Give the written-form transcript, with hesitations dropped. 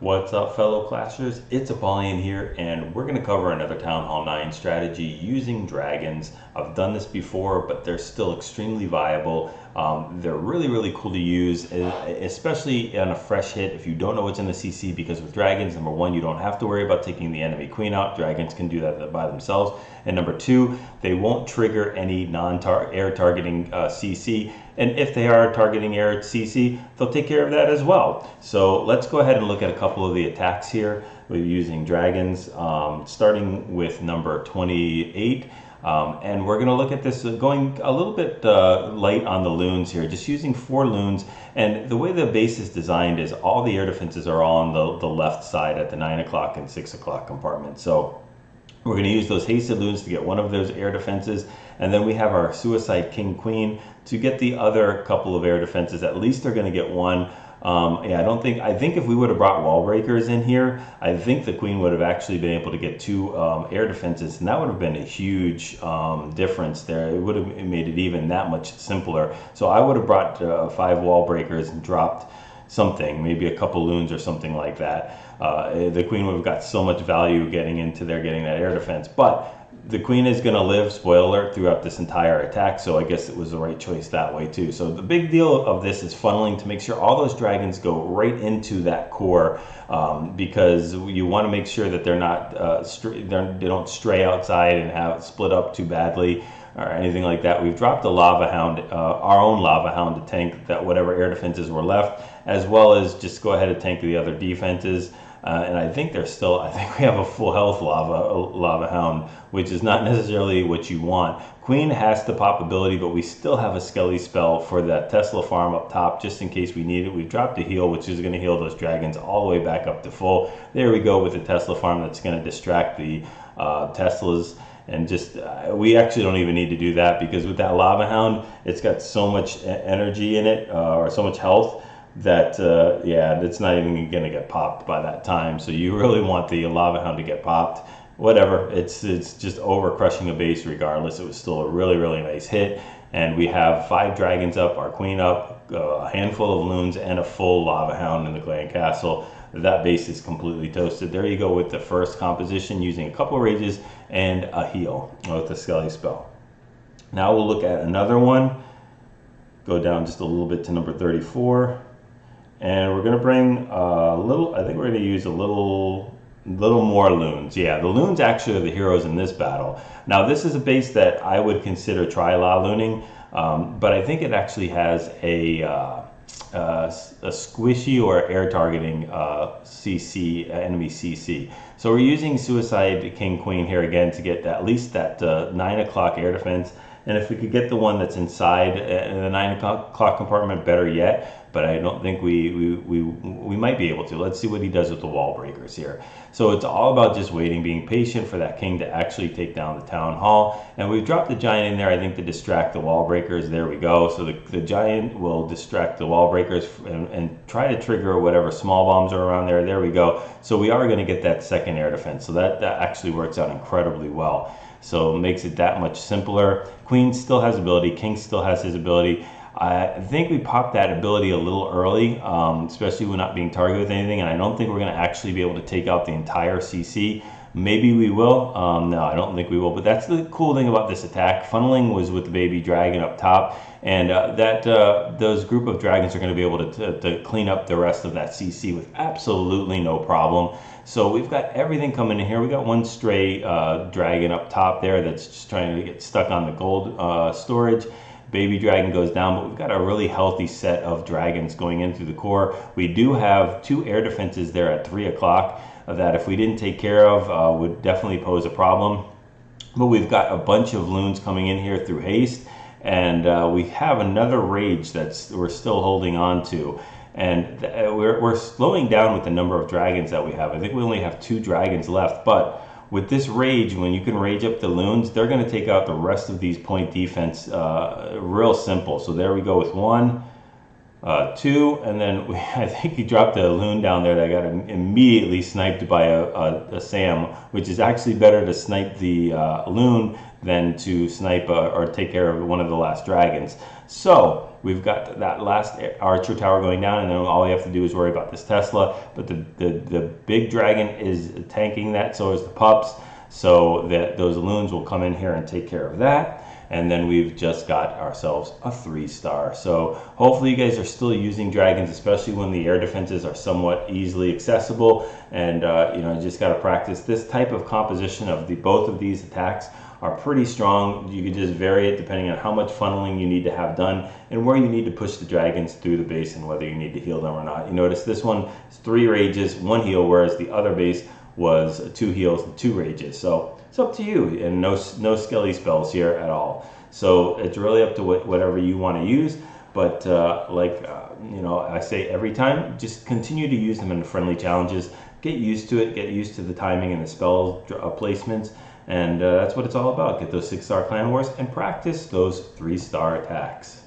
What's up, fellow clashers? It's Apollyon here, and we're going to cover another Town Hall 9 strategy using dragons. I've done this before, but they're still extremely viable. They're really cool to use, especially on a fresh hit if you don't know what's in the CC, because with dragons, number one, you don't have to worry about taking the enemy queen out. Dragons can do that by themselves. And number two, they won't trigger any non-air targeting CC. And if they are targeting air CC, they'll take care of that as well. So let's go ahead and look at a couple of the attacks here. We're using dragons, starting with number 28. And we're going to look at this going a little bit light on the loons here, just using 4 loons. And the way the base is designed is all the air defenses are all on the left side at the 9 o'clock and 6 o'clock compartment. So we're going to use those hasted loons to get one of those air defenses, and then we have our suicide king queen to get the other couple of air defenses. At least they're going to get one. I think if we would have brought wall breakers in here, I think the queen would have actually been able to get 2 air defenses, and that would have been a huge difference there. It would have made it even that much simpler. So I would have brought 5 wall breakers and dropped something, maybe a couple loons or something like that. The queen would have got so much value getting into there, getting that air defense. But the queen is going to live, spoiler alert, throughout this entire attack, so I guess it was the right choice that way too. So the big deal of this is funneling to make sure all those dragons go right into that core, because you want to make sure that they're not they don't stray outside and have it split up too badly or anything like that. We've dropped a lava hound, our own lava hound, to tank that whatever air defenses were left, as well as just go ahead and tank the other defenses. And I think we have a full health lava hound, which is not necessarily what you want. Queen has the pop ability, but we still have a Skelly spell for that Tesla farm up top, just in case we need it. We've dropped a heal, which is going to heal those dragons all the way back up to full. There we go with the Tesla farm that's going to distract the Teslas. And just, we actually don't even need to do that, because with that lava hound, it's got so much energy in it, or so much health, that yeah, it's not even gonna get popped by that time. So you really want the lava hound to get popped. Whatever, it's just over crushing a base regardless. It was still a really nice hit. And we have 5 dragons up, our queen up, a handful of loons, and a full lava hound in the clan castle. That base is completely toasted. There you go with the first composition, using a couple of rages and a heal with the Skelly spell. Now we'll look at another one. Go down just a little bit to number 34. And we're going to bring a little, I think we're going to use a little more loons. Yeah, the loons actually are the heroes in this battle. Now this is a base that I would consider tri-la looning, but I think it actually has a squishy or air targeting CC, enemy CC. So we're using Suicide King Queen here again to get at least that 9 o'clock air defense. And if we could get the one that's inside in the 9 o'clock compartment, better yet. But I don't think we might be able to. Let's see what he does with the wall breakers here. So it's all about just waiting, being patient for that king to actually take down the town hall. And we've dropped the giant in there, I think, to distract the wall breakers. There we go. So the giant will distract the wall breakers and try to trigger whatever small bombs are around there. There we go. So we are going to get that second air defense. So that actually works out incredibly well. So it makes it that much simpler. Queen still has ability. King still has his ability. I think we popped that ability a little early, especially when not being targeted with anything, and I don't think we're going to actually be able to take out the entire CC. Maybe we will. No, I don't think we will, but that's the cool thing about this attack. Funneling was with the baby dragon up top, and those group of dragons are going to be able to clean up the rest of that CC with absolutely no problem. So we've got everything coming in here. We got one stray dragon up top there that's just trying to get stuck on the gold storage. Baby dragon goes down, but we've got a really healthy set of dragons going in through the core. We do have 2 air defenses there at 3 o'clock that if we didn't take care of would definitely pose a problem. But we've got a bunch of loons coming in here through haste, and we have another rage that we're still holding on to. And we're slowing down with the number of dragons that we have. I think we only have 2 dragons left, but with this rage, when you can rage up the loons, they're going to take out the rest of these point defense real simple. So there we go with 1, 2, and then I think he dropped a loon down there that got immediately sniped by a Sam, which is actually better to snipe the loon than to snipe or take care of one of the last dragons. So we've got that last archer tower going down, and then all we have to do is worry about this Tesla. But the big dragon is tanking that, so is the pups, so that those loons will come in here and take care of that. And then we've just got ourselves a 3-star. So hopefully you guys are still using dragons, especially when the air defenses are somewhat easily accessible. And you know, you just got to practice this type of composition of both of these attacks are pretty strong. You can just vary it depending on how much funneling you need to have done and where you need to push the dragons through the base and whether you need to heal them or not. You notice this one is 3 rages, 1 heal, whereas the other base was 2 heals and 2 rages. So it's up to you, and no skelly spells here at all. So it's really up to whatever you want to use. But you know, I say every time, just continue to use them in the friendly challenges. Get used to it. Get used to the timing and the spell placements, and that's what it's all about. Get those 6-star clan wars and practice those 3-star attacks.